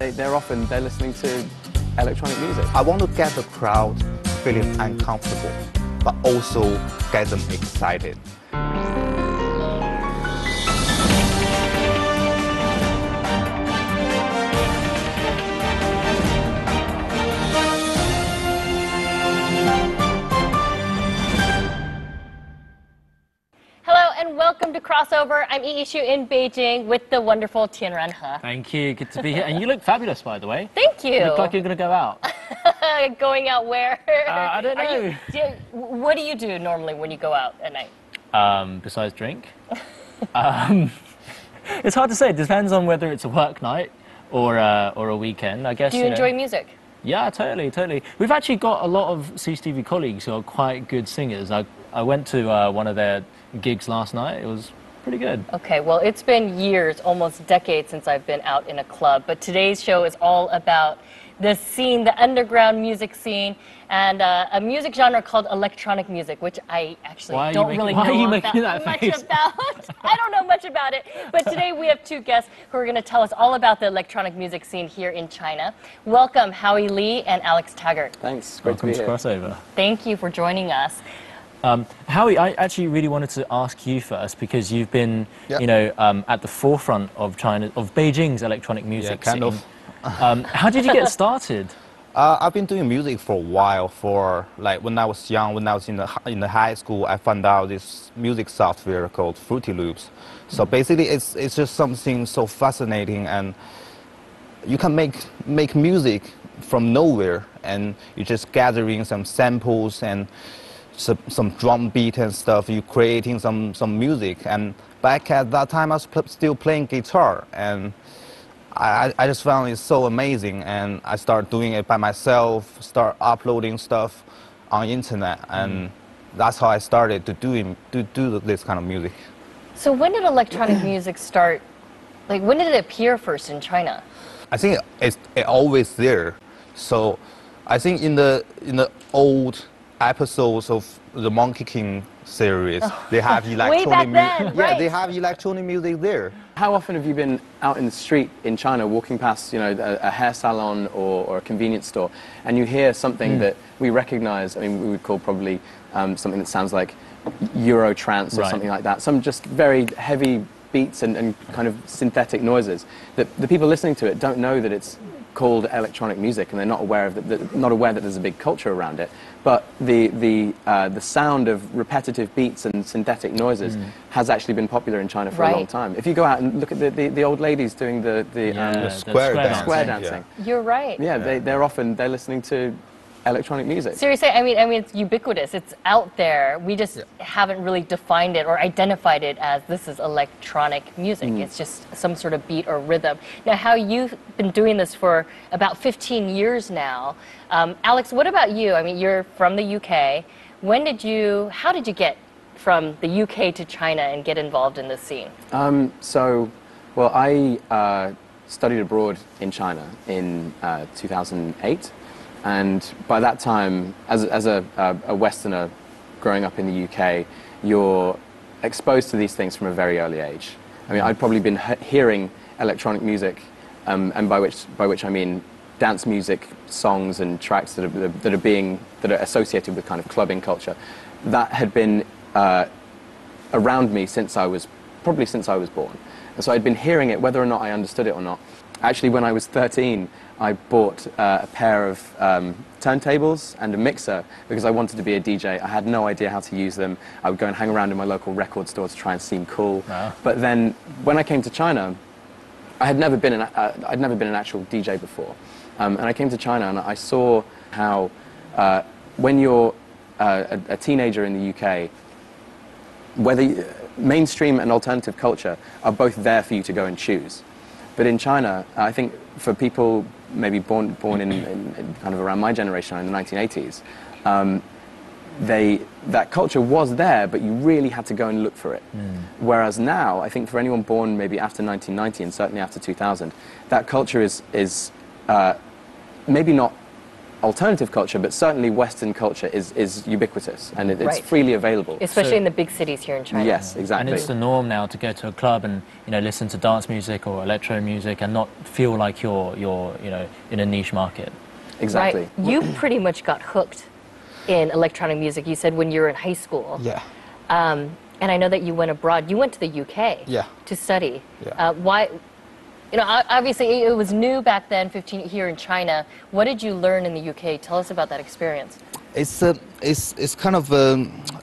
They're listening to electronic music. I want to get the crowd feeling uncomfortable, but also get them excited. Hello and welcome to Crossover. I'm Yi Shu in Beijing with the wonderful Tianran He. Thank you. Good to be here. And you look fabulous, by the way. Thank you. You look like you're going to go out. Going out where? I don't know. What do you do normally when you go out at night? Besides drink? It's hard to say. It depends on whether it's a work night or a weekend, I guess. Do you enjoy music? Yeah, totally. We've actually got a lot of CCTV colleagues who are quite good singers. I went to one of their gigs last night. It was pretty good. Okay, well, it's been years, almost decades since I've been out in a club, but today's show is all about the scene, the underground music scene, and a music genre called electronic music, which I actually don't really know much about. I don't know much about it, but today we have two guests who are going to tell us all about the electronic music scene here in China. Welcome, Howie Lee and Alex Taggart. Thanks, great to be here. Welcome to Crossover. Thank you for joining us. Howie, I actually really wanted to ask you first because you've been, at the forefront of Beijing's electronic music scene. How did you get started? I've been doing music for a while. When I was young, when I was in the high school, I found out this music software called Fruity Loops. So basically, it's just something so fascinating, and you can make music from nowhere, and you're just gathering some samples and some drum beat and stuff. You're creating some music. And back at that time, I was still playing guitar, and I just found it so amazing, and I started doing it by myself, start uploading stuff on internet, and that's how I started to do this kind of music. So when did electronic music start? Like, when did it appear first in China? I think it's always there. So I think in the old episodes of the Monkey King series, they have electronic music. Yeah, they have electronic music there. How often have you been out in the street in China, walking past, a hair salon or a convenience store, and you hear something that we recognize? I mean, we would call probably something that sounds like Euro trance or something like that. Some just very heavy beats and kind of synthetic noises that the people listening to it don't know that it's called electronic music, and they're not aware that there's a big culture around it. But the sound of repetitive beats and synthetic noises has actually been popular in China for a long time. If you go out and look at the old ladies doing the square dancing, You're right. Yeah, they're listening to electronic music. Seriously, I mean, it's ubiquitous. It's out there. We just haven't really defined it or identified it as this is electronic music. It's just some sort of beat or rhythm. Now, how you've been doing this for about 15 years now. Alex, what about you? I mean, you're from the UK. How did you get from the UK to China and get involved in this scene? I studied abroad in China in 2008. And by that time, as a Westerner growing up in the UK, you're exposed to these things from a very early age. I mean, I'd probably been hearing electronic music, and by which I mean dance music, songs and tracks that are associated with kind of clubbing culture. That had been around me since I was born. And so I'd been hearing it, whether or not I understood it or not. Actually, when I was 13, I bought a pair of turntables and a mixer because I wanted to be a DJ. I had no idea how to use them. I would go and hang around in my local record store to try and seem cool. Wow. But then, when I came to China, I'd never been an actual DJ before, and I came to China and I saw how when you're a teenager in the UK, whether mainstream and alternative culture are both there for you to go and choose. But in China, I think for people maybe born in kind of around my generation in the 1980s, that culture was there, but you really had to go and look for it. Whereas now, I think for anyone born maybe after 1990 and certainly after 2000, that culture is maybe not alternative culture, but certainly Western culture is ubiquitous and it's freely available. Especially in the big cities here in China. Yes, exactly. And it's the norm now to go to a club and listen to dance music or electro music and not feel like you're in a niche market. Exactly. Right. You pretty much got hooked in electronic music. You said when you were in high school. Yeah. And I know that you went abroad. You went to the UK to study. Yeah. Why? Obviously it was new back then, 15 here in China. What did you learn in the UK? Tell us about that experience. It's kind of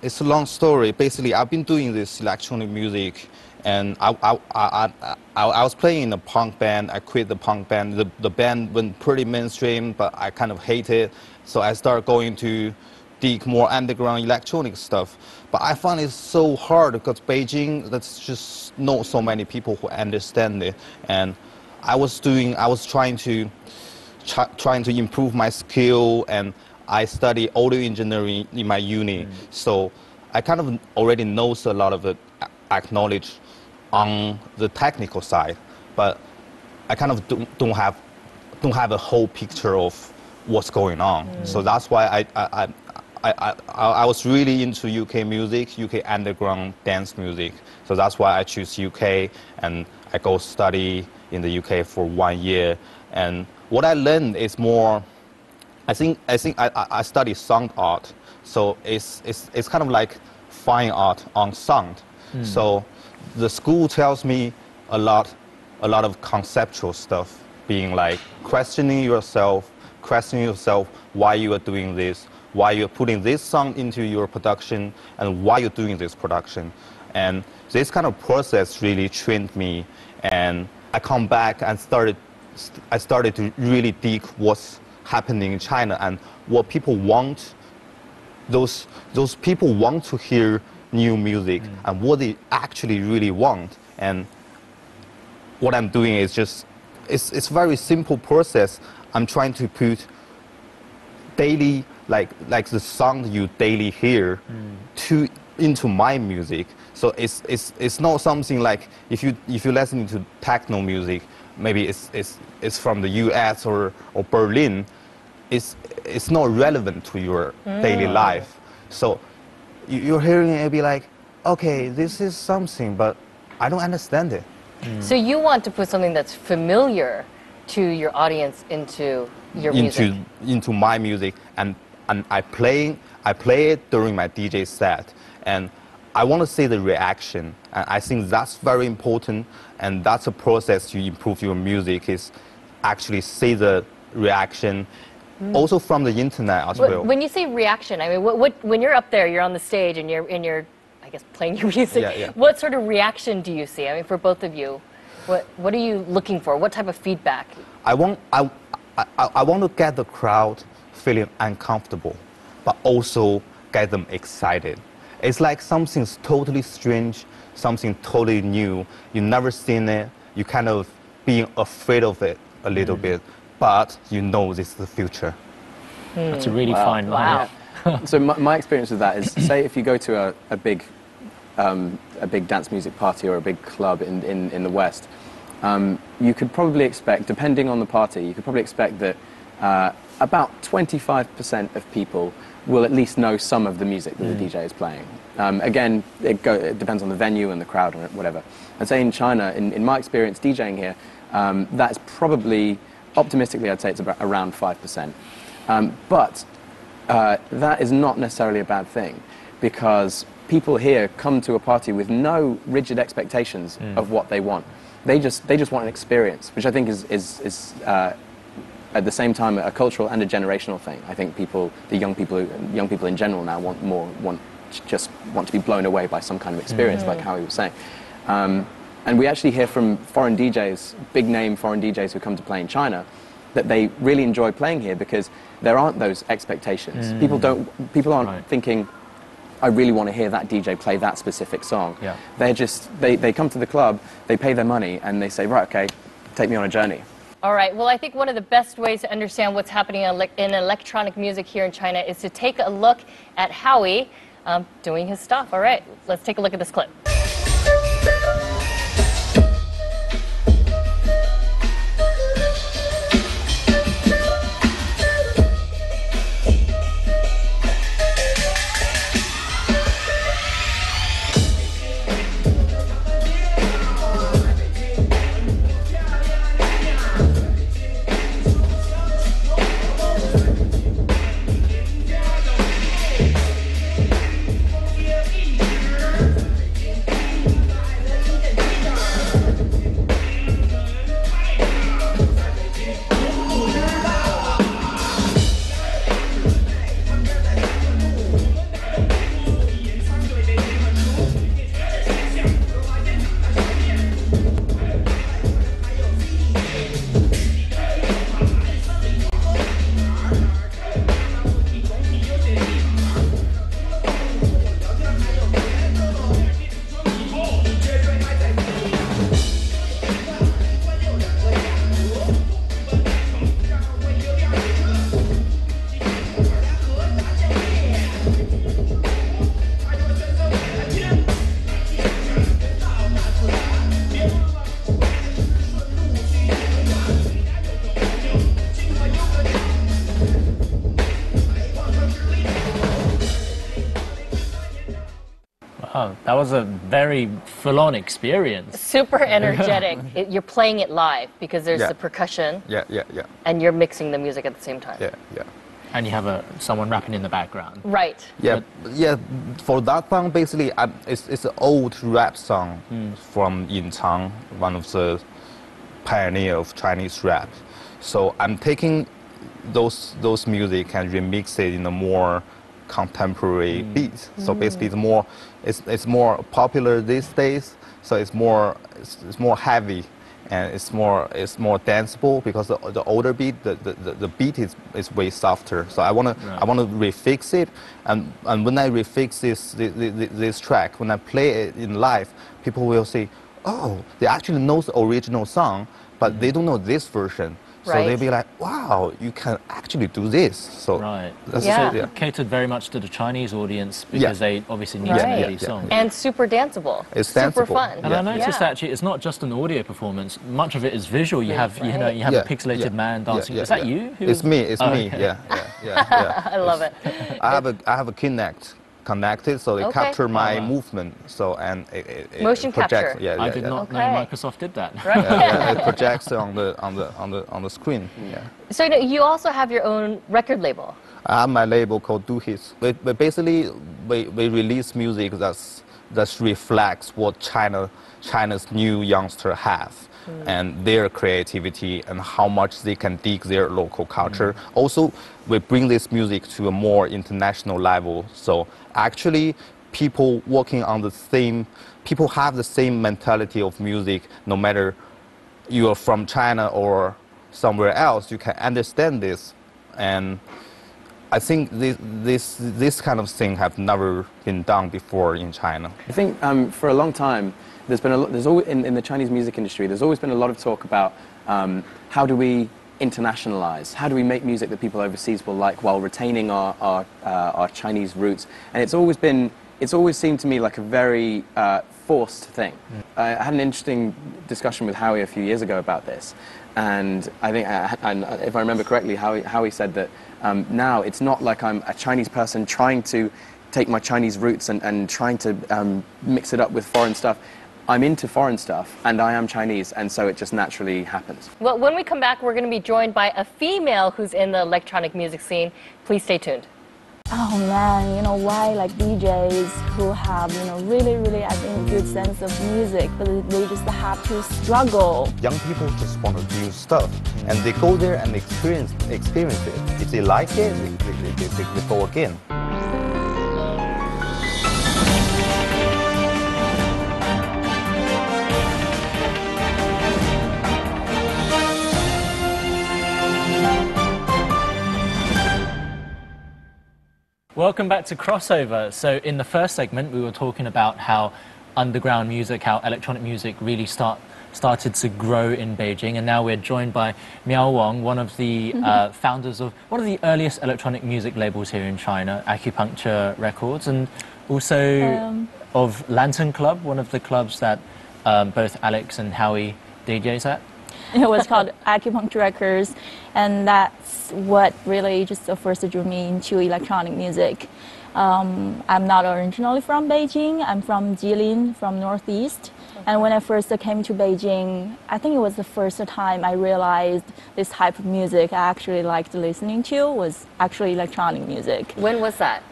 it's a long story. Basically, I've been doing this electronic music, and I was playing in a punk band. I quit the punk band. The band went pretty mainstream, but I kind of hate it. So I started going to dig more underground electronic stuff. But I find it so hard because Beijing, that's just not so many people who understand it. And I was trying to improve my skill, and I study audio engineering in my uni. So I kind of already knows a lot of the knowledge on the technical side, but I kind of don't have a whole picture of what's going on. So that's why I was really into UK music, UK underground dance music. So that's why I choose UK, and I go study in the UK for 1 year. And what I learned is more, I think I study sound art. So it's kind of like fine art on sound. So the school tells me a lot of conceptual stuff, being like questioning yourself why you are doing this, why you're putting this song into your production, and why you're doing this production. And this kind of process really trained me, and I come back and I started to really dig what's happening in China and what people want. Those people want to hear new music and what they actually really want. And what I'm doing is just, it's very simple process. I'm trying to put daily, like the sound you daily hear into my music. So it's not something like if you listen to techno music, maybe it's from the US or Berlin, it's not relevant to your daily life. So you're hearing it and be like, okay, this is something, but I don't understand it. So you want to put something that's familiar to your audience into your music? Into my music, and I play it during my DJ set, and I want to see the reaction, and I think that's very important, and that's a process to improve your music, is actually see the reaction, also from the internet as well. When you say reaction, I mean, when you're up there, you're on the stage, and you're I guess, playing your music, what sort of reaction do you see? I mean, for both of you, what are you looking for? What type of feedback? I want to get the crowd feeling uncomfortable, but also get them excited. It's like something's totally strange, something totally new. You've never seen it. You kind of being afraid of it a little bit, but you know this is the future. That's a really fine line. Wow. So my experience with that is, say if you go to a big dance music party or a big club in the West, you could probably expect, depending on the party, you could probably expect that about 25% of people will at least know some of the music that the DJ is playing. Again, it depends on the venue and the crowd or whatever. I'd say in China, in my experience DJing here, that's probably, optimistically I'd say it's about around 5%. But that is not necessarily a bad thing, because people here come to a party with no rigid expectations of what they want. They just want an experience, which I think is at the same time a cultural and a generational thing. I think the young people in general now want to be blown away by some kind of experience, like Howie was saying. And we actually hear from foreign DJs, big name foreign DJs who come to play in China, that they really enjoy playing here because there aren't those expectations. People aren't thinking, I really want to hear that DJ play that specific song. They're just, they come to the club, they pay their money, and they say, right, okay, take me on a journey. All right, well, I think one of the best ways to understand what's happening in electronic music here in China is to take a look at Howie doing his stuff. All right, let's take a look at this clip. Oh, that was a very full-on experience. Super energetic. You're playing it live because there's Yeah. the percussion. Yeah. And you're mixing the music at the same time. Yeah. And you have someone rapping in the background. Right. Yeah. For that song, basically, it's an old rap song from Yin Chang, one of the pioneer of Chinese rap. So I'm taking those music and remix it in a more contemporary beat. So basically, it's more popular these days. So it's more heavy, and it's more danceable because the older beat, the beat is way softer. So I wanna refix it, and when I refix this track, when I play it in live, people will say, oh, they actually know the original song, but they don't know this version. So they'll be like, wow, you can actually do this. So that's Yeah. Catered very much to the Chinese audience because they obviously need to know these songs. And super danceable. It's super danceable. fun. And I noticed actually it's not just an audio performance. Much of it is visual. You have a pixelated man dancing. Is that you? It's me. It's me. Okay. Yeah. I love it. I have a Kinect connected, so they capture my movement. So and it Motion projects. capture. I did not know Microsoft did that. Right. It projects on the screen. Yeah. So you also have your own record label. I have my label called Do Hits. But basically, we release music that reflects what China's new youngster have. And their creativity and how much they can dig their local culture. Also, we bring this music to a more international level. So actually, people have the same mentality of music, no matter you are from China or somewhere else, you can understand this. And I think this kind of thing have never been done before in China. I think for a long time, there's always in the Chinese music industry, there's always been a lot of talk about how do we internationalize, how do we make music that people overseas will like while retaining our Chinese roots, and it's always seemed to me like a very forced thing. I had an interesting discussion with Howie a few years ago about this, and I think, and if I remember correctly, Howie said that now it's not like I'm a Chinese person trying to take my Chinese roots and trying to mix it up with foreign stuff. I'm into foreign stuff, and I am Chinese, and so it just naturally happens. Well, when we come back, we're going to be joined by a female who's in the electronic music scene. Please stay tuned. Oh man, why like DJs who have, really, I think, good sense of music, but they just have to struggle. Young people just want to do stuff, and they go there and experience it. If they like it, they go again. Welcome back to Crossover. So in the first segment, we were talking about how underground music, how electronic music really started to grow in Beijing. And now we're joined by Miao Wang, one of the founders of one of the earliest electronic music labels here in China, Acupuncture Records, and also of Lantern Club, one of the clubs that both Alex and Howie DJs at. It was called Acupuncture Records, and that's what really just first drew me into electronic music. I'm not originally from Beijing. I'm from Jilin, from Northeast. And when I first came to Beijing, I think it was the first time I realized this type of music I actually liked listening to was actually electronic music. When was that?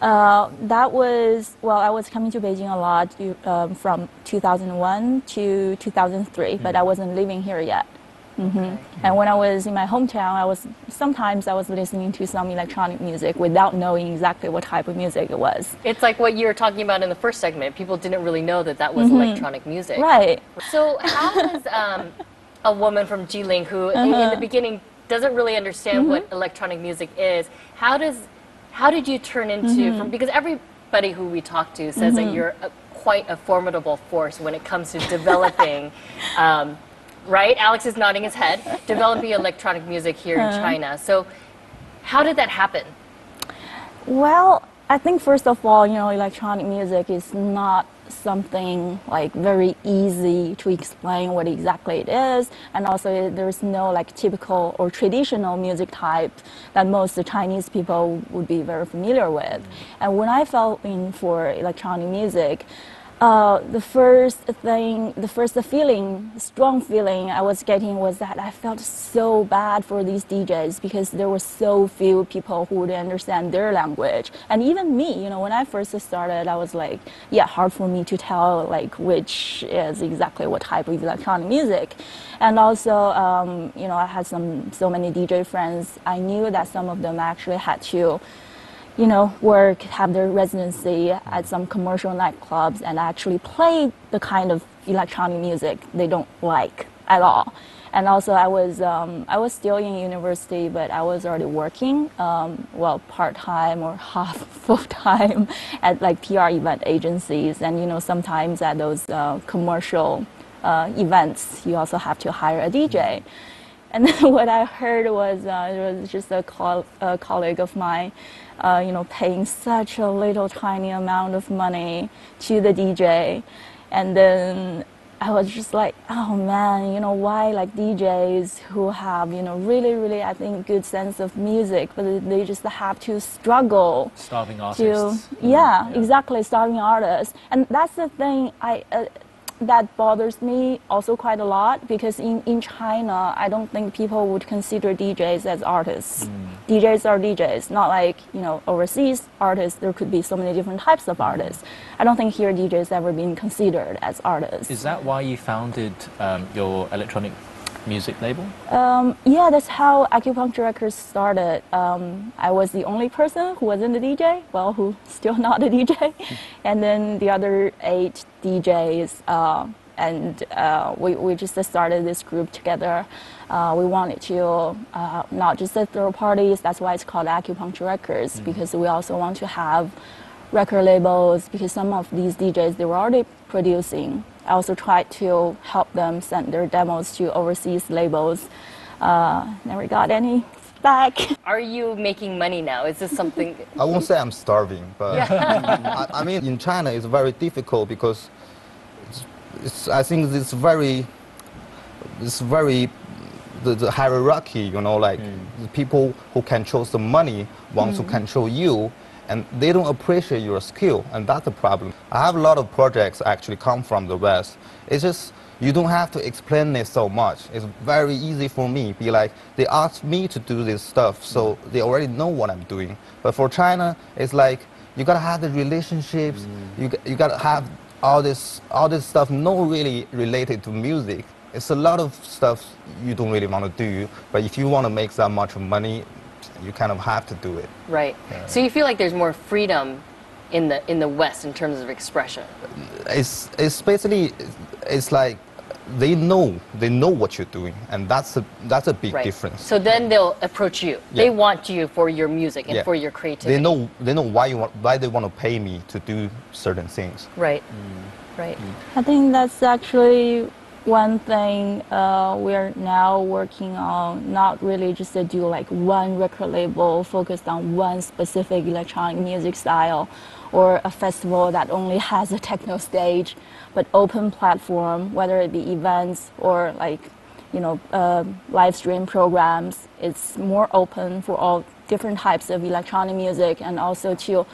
That was, I was coming to Beijing a lot from 2001 to 2003, but I wasn't living here yet. And when I was in my hometown, sometimes I was listening to some electronic music without knowing exactly what type of music it was. It's like what you were talking about in the first segment. People didn't really know that was electronic music. Right. So how does a woman from Jilin who in the beginning doesn't really understand what electronic music is, how did you turn into, because everybody who we talk to says that you're quite a formidable force when it comes to developing, right? Alex is nodding his head, developing electronic music here in China. So how did that happen? Well, I think first of all, electronic music is not something like very easy to explain what exactly it is, and also there's no like typical or traditional music type that most Chinese people would be very familiar with. And when I fell in for electronic music, the first strong feeling I was getting was that I felt so bad for these DJs because there were so few people who would understand their language. And even me, you know, when I first started, I was like, yeah, hard for me to tell like which is exactly what type of electronic music. And also, you know, I had so many DJ friends. I knew that some of them actually had to, you know, have their residency at some commercial nightclubs and actually play the kind of electronic music they don't like at all. And also I was still in university, but I was already working, well, part-time or half full-time at like PR event agencies. And, you know, sometimes at those commercial events, you also have to hire a DJ. And then what I heard was it was just a colleague of mine, you know, paying such a little tiny amount of money to the DJ. And then I was just like, oh man, you know, why like DJs who have, you know, really, I think, good sense of music, but they just have to struggle. Starving artists. Yeah, exactly, starving artists. And that's the thing that bothers me also quite a lot, because in China, I don't think people would consider DJs as artists. DJs are DJs, not like, you know, overseas artists, there could be so many different types of artists. I don't think here DJs ever been considered as artists. Is that why you founded your electronic music label? Yeah, that's how Acupuncture Records started. I was the only person who wasn't a DJ, well, who's still not a DJ. And then the other 8 DJs, and we just started this group together. We wanted to not just third parties, that's why it's called Acupuncture Records, because we also want to have record labels, because some of these DJs, they were already producing. I also tried to help them send their demos to overseas labels. Never got any back. Are you making money now? Is this something? I won't say I'm starving, but I mean, in China, it's very difficult because I think it's very the hierarchy, you know, like the people who control the money want to control you, and they don't appreciate your skill, and that's the problem. I have a lot of projects actually come from the West. It's just, you don't have to explain it so much. It's very easy for me. Be like, they ask me to do this stuff, so they already know what I'm doing. But for China, it's like, you gotta have the relationships, you gotta have all this stuff not really related to music. It's a lot of stuff you don't really want to do, but if you want to make that much money, you kind of have to do it. Right. So you feel like there's more freedom in the West in terms of expression? It's basically, it's like they know what you're doing, and that's a big difference. So then they'll approach you. Yeah. They want you for your music and for your creativity. They know why they want to pay me to do certain things. Right. Right. I think that's actually one thing we're now working on, not really just to do like one record label focused on one specific electronic music style, or a festival that only has a techno stage, but open platform, whether it be events or like, you know, live stream programs. It's more open for all different types of electronic music, and also to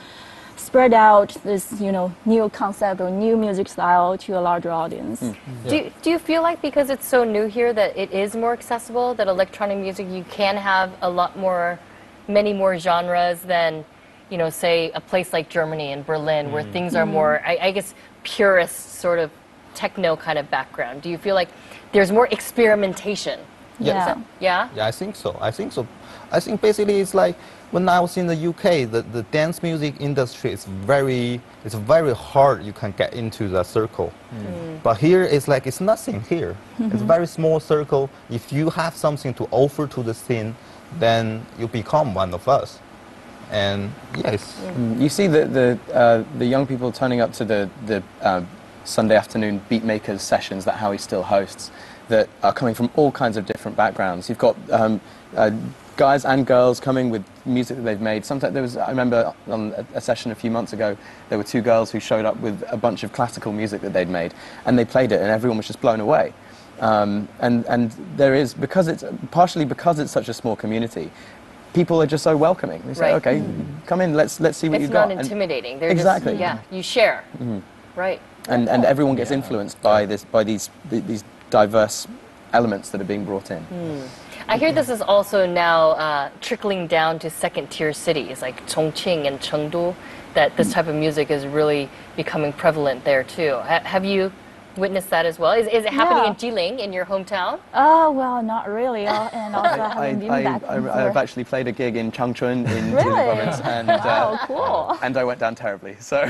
spread out this, you know, new concept or new music style to a larger audience. Do you feel like because it's so new here that it is more accessible, that electronic music, you can have many more genres than, you know, say a place like Germany and Berlin, where things are more, I guess, purist sort of techno kind of background? Do you feel like there's more experimentation? Yeah. Yeah? Yeah, I think so. I think basically it's like, when I was in the UK, the dance music industry is very hard you can get into the circle. But here it's like, it's nothing here. It's a very small circle. If you have something to offer to the scene, then you become one of us. And yes. You see the young people turning up to the Sunday afternoon Beatmakers sessions that Howie still hosts, that are coming from all kinds of different backgrounds. You've got guys and girls coming with music that they've made. Sometimes I remember on a session a few months ago, there were two girls who showed up with a bunch of classical music that they'd made, and they played it, and everyone was just blown away. And there is, partially because it's such a small community, people are just so welcoming. They say, okay, come in, let's see what you've got. It's not intimidating. They're exactly. Just, yeah, you share. Right. And everyone gets influenced by these diverse elements that are being brought in. I hear this is also now trickling down to second-tier cities like Chongqing and Chengdu, that this type of music is really becoming prevalent there too. Have you witnessed that as well? Is it happening in Jilin, in your hometown? Oh, well, not really. And also I haven't been back before. I've actually played a gig in Changchun in Really? Jilin province, and wow, cool. and I went down terribly. So.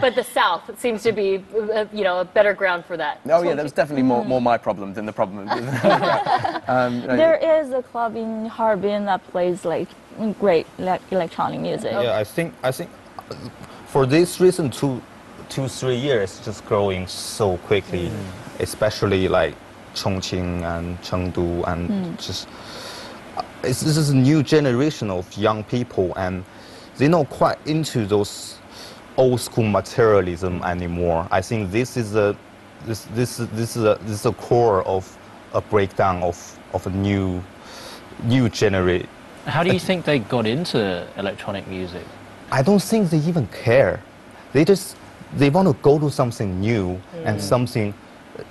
But the South seems to be, a better ground for that. Oh yeah, that was definitely more my problem than the problem. There is a club in Harbin that plays like great electronic music. Yeah, I think for this reason, 2-3 years, just growing so quickly, especially like Chongqing and Chengdu, and just this is a new generation of young people, and they're not quite into those old school materialism anymore. I think this is a core of a breakdown of a new generation. How do you think they got into electronic music? I don't think they even care. They want to go to something new and something.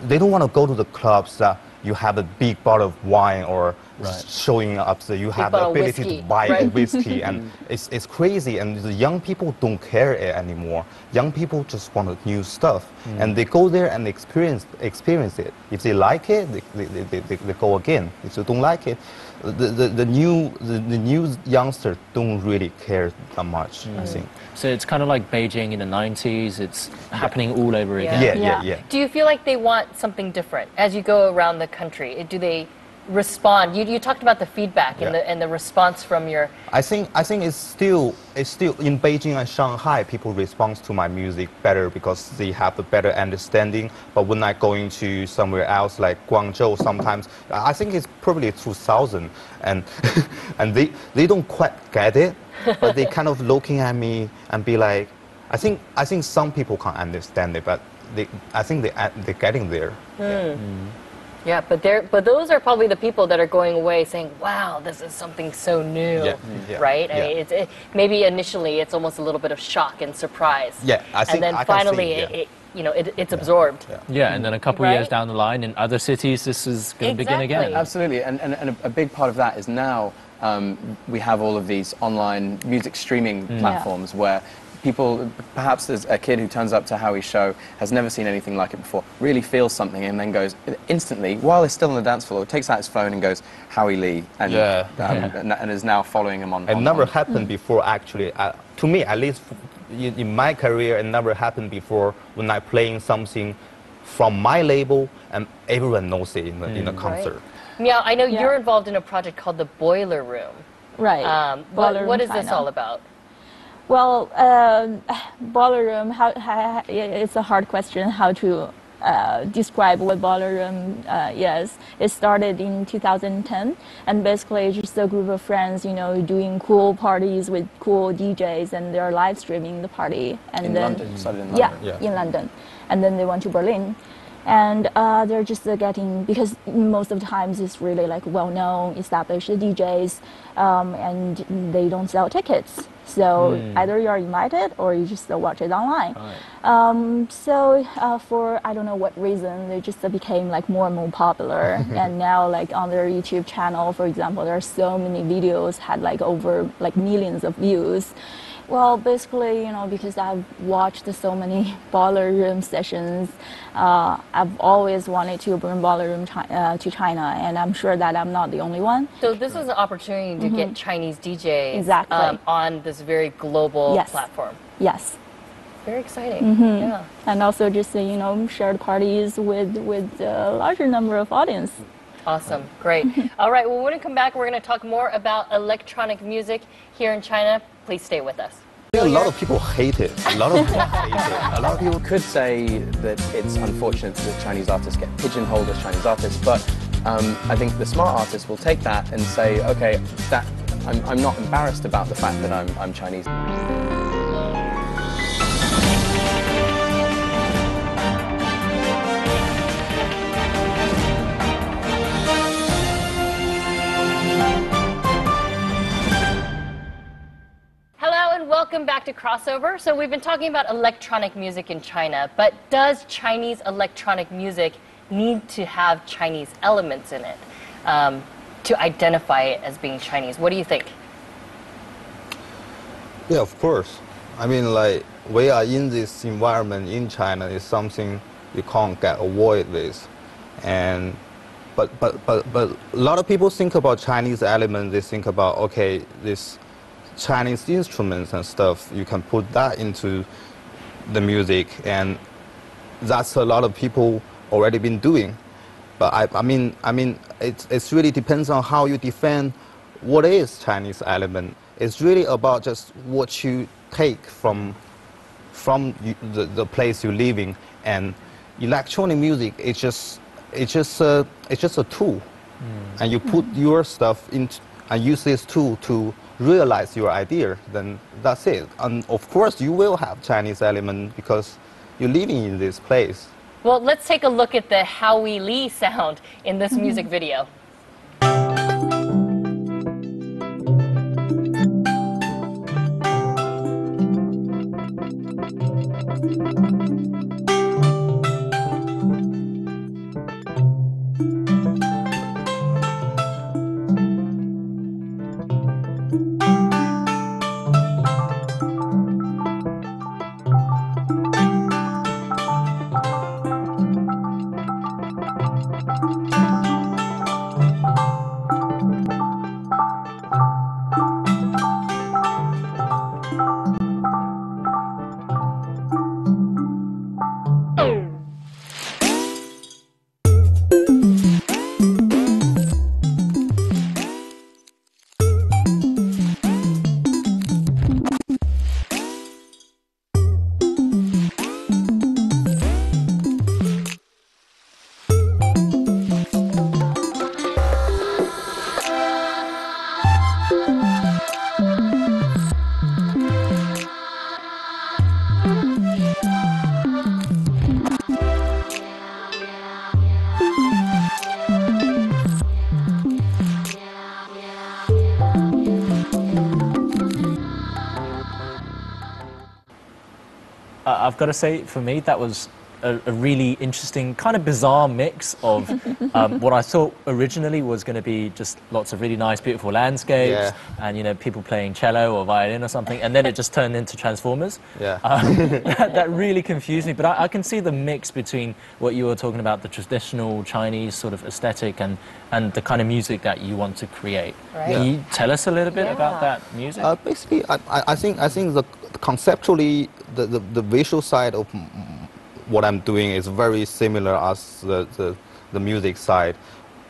They don't want to go to the clubs that you have a big bottle of wine or showing up that you have the ability to buy a whiskey, and it's crazy. And the young people don't care anymore. Young people just want new stuff, and they go there and experience it. If they like it, they go again. If they don't like it, the new youngsters don't really care that much. I think. So it's kind of like Beijing in the 90s. It's happening all over again. Yeah. Do you feel like they want something different as you go around the country? Do they respond? You talked about the feedback and the response from your. I think it's still in Beijing and Shanghai, people respond to my music better because they have a better understanding. But when I go into somewhere else like Guangzhou, sometimes I think it's probably 2000, and and they don't quite get it, but they kind of looking at me and be like, I think some people can't understand it, but I think they're getting there. Yeah, but those are probably the people that are going away saying, "Wow, this is something so new," right? Yeah. I mean, maybe initially it's almost a little bit of shock and surprise. Yeah, I think. And then finally, it's absorbed. Yeah, and then a couple years down the line, in other cities, this is going to begin again. Absolutely, and a big part of that is now we have all of these online music streaming platforms where people, perhaps there's a kid who turns up to Howie's show, has never seen anything like it before, really feels something, and then goes instantly, while he's still on the dance floor, takes out his phone and goes, Howie Lee, and is now following him on. It never happened before, actually. To me, at least in my career, it never happened before when I'm playing something from my label and everyone knows it in a concert. Meow, I know you're involved in a project called the Boiler Room. Right. What is this all about? Well, boiler room, it's a hard question how to describe what boiler room is. It started in 2010, and basically it's just a group of friends, doing cool parties with cool DJs, and they're live streaming the party. And in then, London, started in London. In London. And then they went to Berlin. And they're just getting, because most of the times it's really like well-known, established DJs, and they don't sell tickets. So either you're invited or you just watch it online. So for I don't know what reason, they just became like more and more popular. And now like on their YouTube channel, for example, there are so many videos had like over like millions of views. Well, basically, because I've watched so many boiler room sessions, I've always wanted to bring boiler room to China, and I'm sure that I'm not the only one. So this is an opportunity to get Chinese DJs on this very global platform. Yes. Very exciting. Yeah. And also just shared parties with a larger number of audience. Awesome. Great. All right. Well, when we come back, we're going to talk more about electronic music here in China. Please stay with us. A lot of people hate it. A lot of people hate it. A lot of people could say that it's unfortunate that Chinese artists get pigeonholed as Chinese artists, but I think the smart artist will take that and say, okay, I'm not embarrassed about the fact that I'm Chinese. Welcome back to Crossover. So we've been talking about electronic music in China, but does Chinese electronic music need to have Chinese elements in it to identify it as being Chinese? What do you think? Yeah, of course. I mean, like, we are in this environment in China is something you can't get avoid with. And but a lot of people think about Chinese elements, they think about, okay, this Chinese instruments and stuff, you can put that into the music, and that's a lot of people already been doing. But I mean, it's really depends on how you define what is Chinese element. It's really about just what you take from the place you're living. And electronic music, it's just a tool, and you put your stuff into and use this tool to realize your idea, then that's it. And of course you will have Chinese element because you're living in this place. Well, let's take a look at the Howie Lee sound in this music video. I've got to say, for me, that was a really interesting, kind of bizarre mix of what I thought originally was going to be just lots of really nice, beautiful landscapes, and, you know, people playing cello or violin or something, and then it just turned into Transformers. Yeah. That really confused me, but I can see the mix between what you were talking about, the traditional Chinese sort of aesthetic, and the kind of music that you want to create. Right. Can you tell us a little bit about that music? Basically, I think the conceptually the visual side of what I'm doing is very similar as the music side.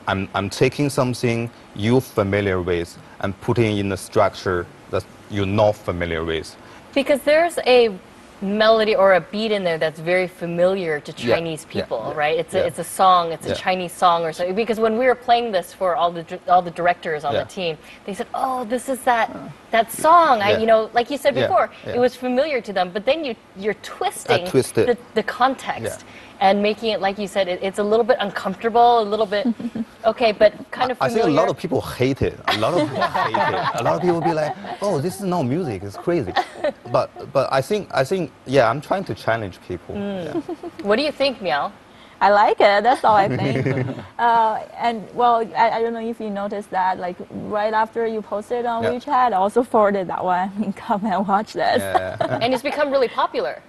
I'm taking something you're familiar with and putting in a structure that you're not familiar with. Because there's a melody or a beat in there that's very familiar to Chinese people, right? It's a song, it's a Chinese song or something. Because when we were playing this for all the directors on the team, they said, "Oh, this is that song." You know, like you said before, it was familiar to them. But then you're twisting the context and making it, like you said, it's a little bit uncomfortable, a little bit okay, but kind of familiar. I think a lot of people hate it. A lot of people hate it. A lot of people be like, "Oh, this is not music. It's crazy." But I think yeah, I'm trying to challenge people. Yeah. What do you think, Miao? I like it. That's all I think. And well, I don't know if you noticed that, like right after you posted on WeChat, I also forwarded that one. I mean, come and watch this. And it's become really popular.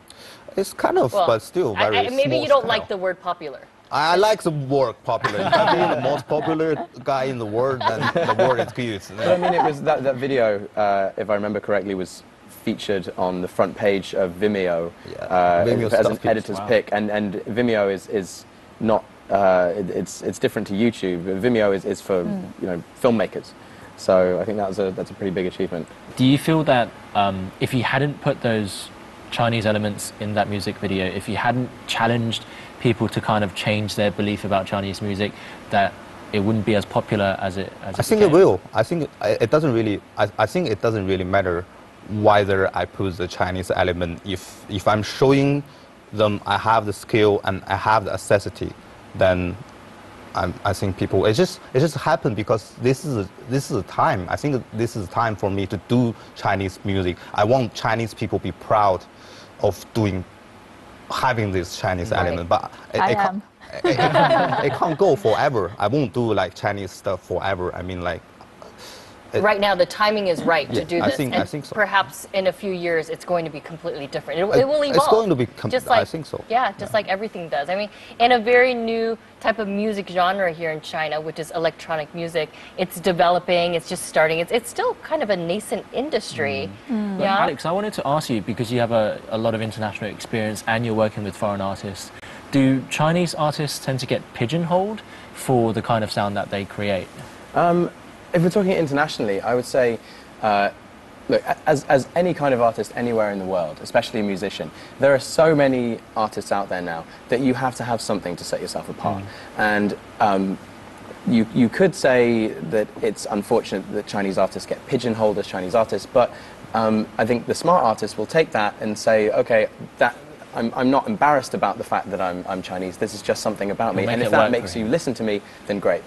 It's kind of, but still very maybe you don't small like the word popular. I like the word popular. If I'm being the most popular guy in the world, then the word is good. But I mean, it was that video, if I remember correctly, was featured on the front page of Vimeo, as an editor's pick, and Vimeo is not it's different to YouTube. Vimeo is for you know, filmmakers, so I think that's a pretty big achievement. Do you feel that if you hadn't put those Chinese elements in that music video, if you hadn't challenged people to kind of change their belief about Chinese music, that it wouldn't be as popular as it. I think it will. I think it doesn't really. I think it doesn't really matter whether I put the Chinese element. If I'm showing them I have the skill and I have the necessity, then I think people. It just happened because this is a time. I think this is a time for me to do Chinese music. I want Chinese people to be proud of having this Chinese element, but it can't go forever. I won't do like Chinese stuff forever. I mean, like. Right now, the timing is right to do this. I think so. Perhaps in a few years, it's going to be completely different. It will evolve. It's going to be, just like, I think so. Yeah, just like everything does. I mean, in a very new type of music genre here in China, which is electronic music, it's developing, it's just starting. It's still kind of a nascent industry. Yeah? Alex, I wanted to ask you, because you have a lot of international experience and you're working with foreign artists, do Chinese artists tend to get pigeonholed for the kind of sound that they create? If we're talking internationally, I would say, look, as any kind of artist anywhere in the world, especially a musician, there are so many artists out there now that you have to have something to set yourself apart. And you could say that it's unfortunate that Chinese artists get pigeonholed as Chinese artists, but I think the smart artists will take that and say, okay, I'm not embarrassed about the fact that I'm Chinese. This is just something about me. And if that makes you listen to me, then great.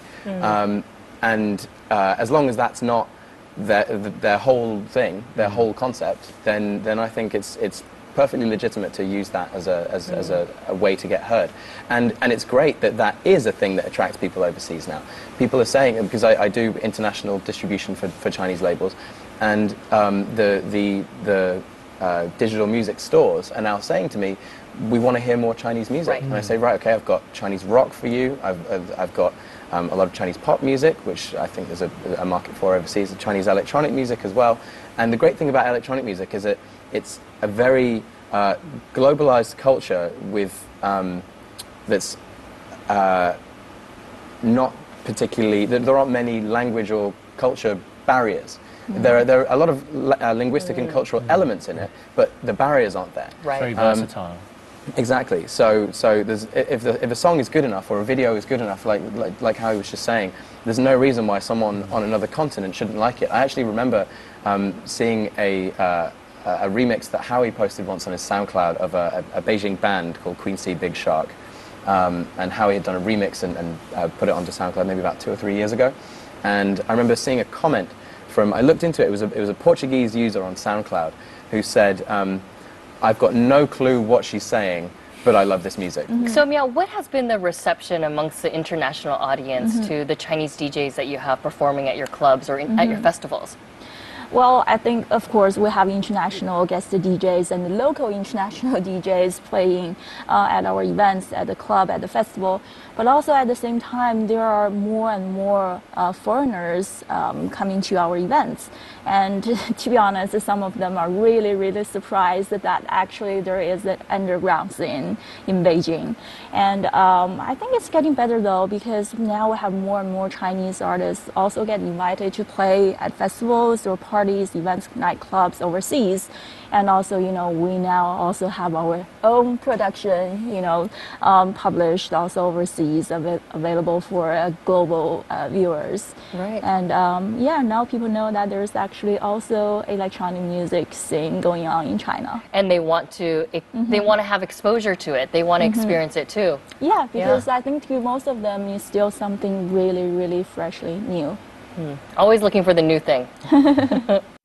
And as long as that's not their whole thing, their whole concept, then I think it's perfectly legitimate to use that as a way to get heard. And it's great that is a thing that attracts people overseas now. People are saying, because I do international distribution for Chinese labels, and the digital music stores are now saying to me, we want to hear more Chinese music. And I say, right, okay, I've got Chinese rock for you. I've got a lot of Chinese pop music, which I think there's a market for overseas, Chinese electronic music as well. And the great thing about electronic music is that it's a very globalized culture with that's not particularly, there aren't many language or culture barriers. There are a lot of linguistic and cultural elements in it, but the barriers aren't there. Right. Very versatile. Exactly. So there's, if a song is good enough or a video is good enough, like how he was just saying, there's no reason why someone on another continent shouldn't like it. I actually remember seeing a remix that Howie posted once on his SoundCloud of a Beijing band called Queen C Big Shark, and Howie had done a remix and put it onto SoundCloud maybe about 2 or 3 years ago. And I remember seeing a comment from, I looked into it, it was a Portuguese user on SoundCloud who said, I've got no clue what she's saying, but I love this music. So Miao, what has been the reception amongst the international audience to the Chinese DJs that you have performing at your clubs or at your festivals? Well, I think, of course, we have international guest DJs and local international DJs playing at our events, at the club, at the festival. But also at the same time, there are more and more foreigners coming to our events. And to be honest, some of them are really, really surprised that actually there is an underground scene in Beijing. And I think it's getting better though, because now we have more and more Chinese artists also get invited to play at festivals or parties, events, nightclubs overseas. And also, you know, we now also have our own production, you know, published also overseas, available for global viewers. Right. And yeah, now people know that there's actually also electronic music scene going on in China. And they want to, they want to have exposure to it. They want to experience it too. Yeah, because I think to most of them is still something really, really freshly new. Always looking for the new thing.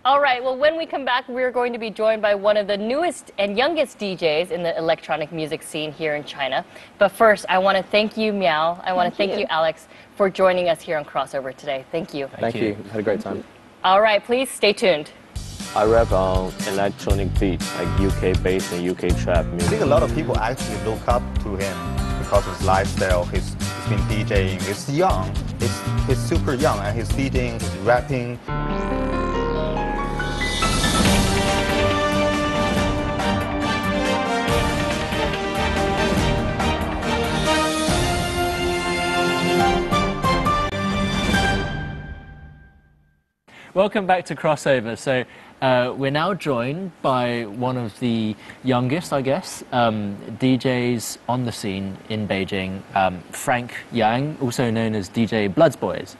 All right, well, when we come back, we're going to be joined by one of the newest and youngest DJs in the electronic music scene here in China. But first, I want to thank you, Miao. I want to thank you, Alex, for joining us here on Crossover today. Thank you. Thank you. Had a great time. All right, please stay tuned. I rap on electronic beats, like UK bass and UK trap I music. think a lot of people actually look up to him because of his lifestyle. He's been DJing. He's young. He's super young, and he's DJing, he's rapping. Welcome back to Crossover. So we're now joined by one of the youngest, I guess, DJs on the scene in Beijing, Frank Yang, also known as DJ Bloods Boys.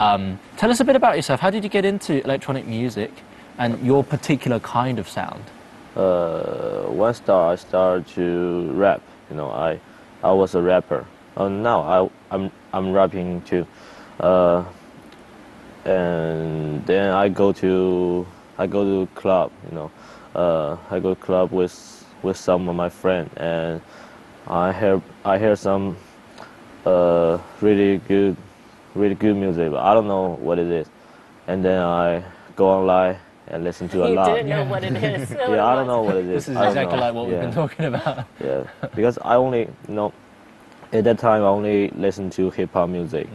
Tell us a bit about yourself. How did you get into electronic music and your particular kind of sound? One star, I started to rap. You know, I was a rapper. Now I'm rapping too. And then I go to club. You know, I go to club with some of my friends, and I hear some really good music, but I don't know what it is. And then I go online and listen to a lot. You didn't know what it is. Yeah, I don't know what it is. This is exactly like what we've been talking about. Yeah, because I only, you know, at that time I only listened to hip hop music,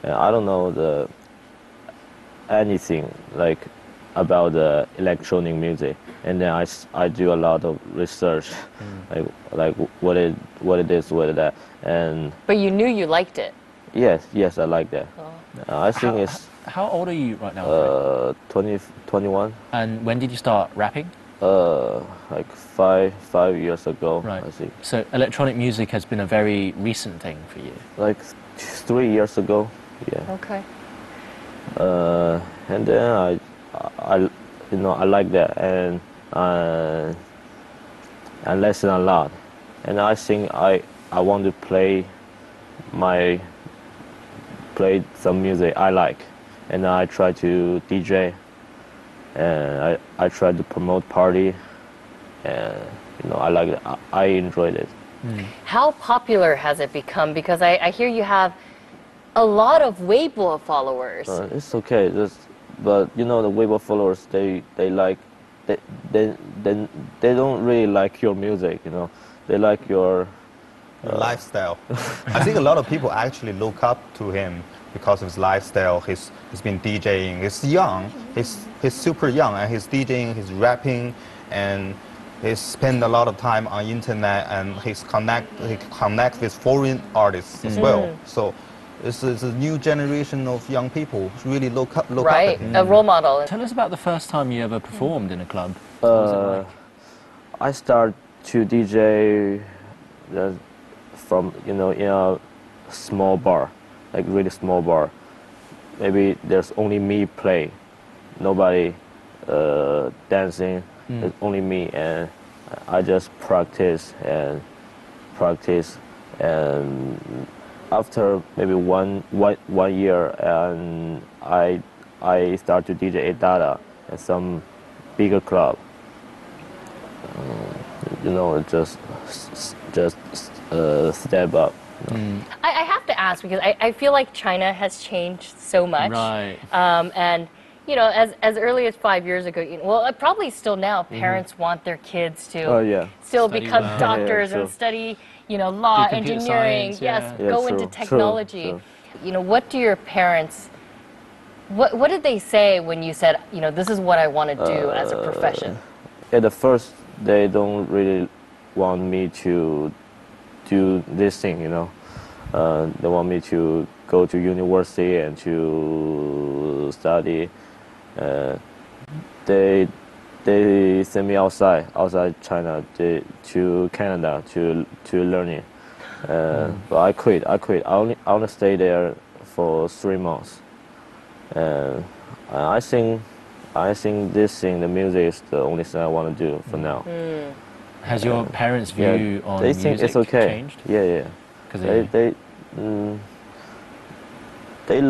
and I don't know anything like about the electronic music. And then I do a lot of research, like what it is, what that, and. But you knew you liked it. Yes, I like that. Oh. I think it's. How old are you right now? 21. And when did you start rapping? Like five years ago. Right. I think. So electronic music has been a very recent thing for you. Like 3 years ago. Yeah. Okay. And then I like that, and I listen a lot, and I think I want to play some music I like, and I try to DJ, and I try to promote party, and you know, I like it. I enjoyed it. How popular has it become? Because I hear you have a lot of Weibo followers. It's okay, but you know, the Weibo followers, they don't really like your music. You know, they like your lifestyle. I think a lot of people actually look up to him because of his lifestyle. He's been DJing. He's young. He's super young, and he's DJing. He's rapping, and he spend a lot of time on internet, and he connect with foreign artists as well. So it's a new generation of young people who really look up at him. A role model. Tell us about the first time you ever performed in a club. What was it like? I started to DJ from, you know, in a small bar, like really small bar. Maybe there's only me play, nobody dancing. There's only me, and I just practice. And after maybe one year, and I start to DJ Dada at some bigger club. You know, just step up. You know. I have to ask, because I feel like China has changed so much. Right. And you know, as early as 5 years ago, well, probably still now, parents want their kids to still Study become well. doctors and study, you know, law, Do computer engineering, science, go into technology. You know, what do your parents, what did they say when you said, you know, this is what I want to do as a profession? At the first, they don't really want me to do this thing, you know. They want me to go to university and to study. They send me outside China to Canada to learning. But I quit. I only stay there for 3 months. I think this thing, the music, is the only thing I want to do for now. Has your parents' view on they music think it's okay. changed? Yeah. Because they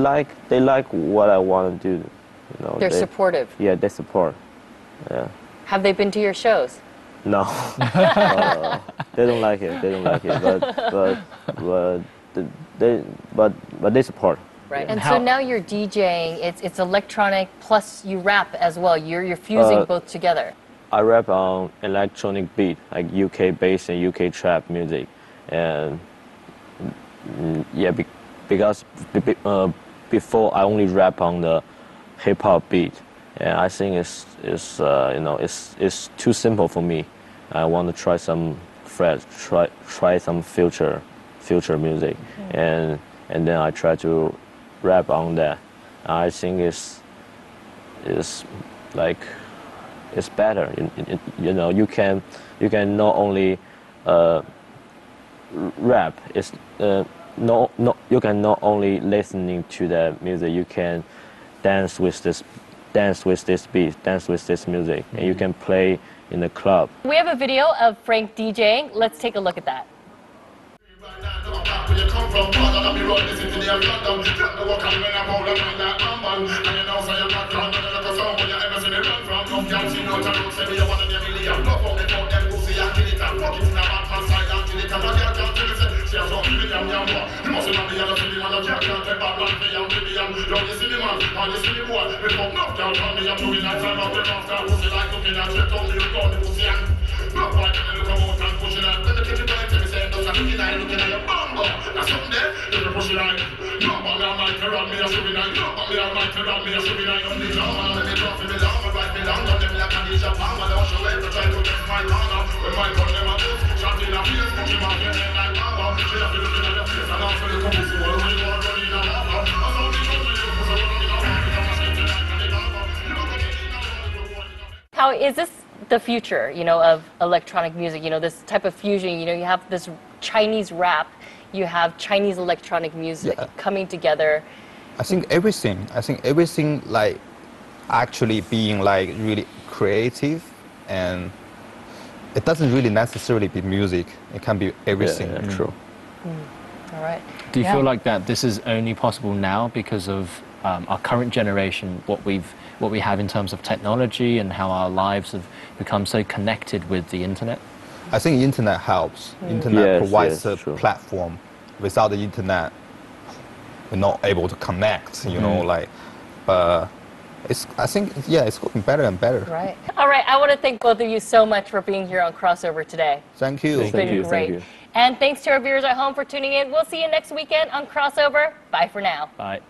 like what I want to do. You know, They're supportive. Yeah, they support. Yeah. Have they been to your shows? No, they don't like it. But they support. Right. Yeah. And so now you're DJing. It's electronic plus you rap as well. You're fusing both together. I rap on electronic beat, like UK bass and UK trap music, and yeah, because before I only rap on the hip hop beat, and I think it's too simple for me. I want to try some fresh, try some future music, and then I try to rap on that. I think is like it's better. You know, you can not only rap. It's you can not only listening to the music. You can dance with this beat, dance with this music, and you can play in the club. We have a video of Frank DJing. Let's take a look at that. How is this the future, you know, of electronic music? You know, this type of fusion. You know, you have this Chinese rap, you have Chinese electronic music coming together. I think everything like actually being like really creative, and it doesn't really necessarily be music. It can be everything. Yeah, true. All right. Do you feel like that this is only possible now because of our current generation, what we have in terms of technology and how our lives have become so connected with the internet? I think the internet helps. Internet provides a true. platform. Without the internet, we're not able to connect. You know, like, I think it's getting better and better. Right. All right. I want to thank both of you so much for being here on Crossover today. Thank you. It's been great. And thanks to our viewers at home for tuning in. We'll see you next weekend on Crossover. Bye for now. Bye.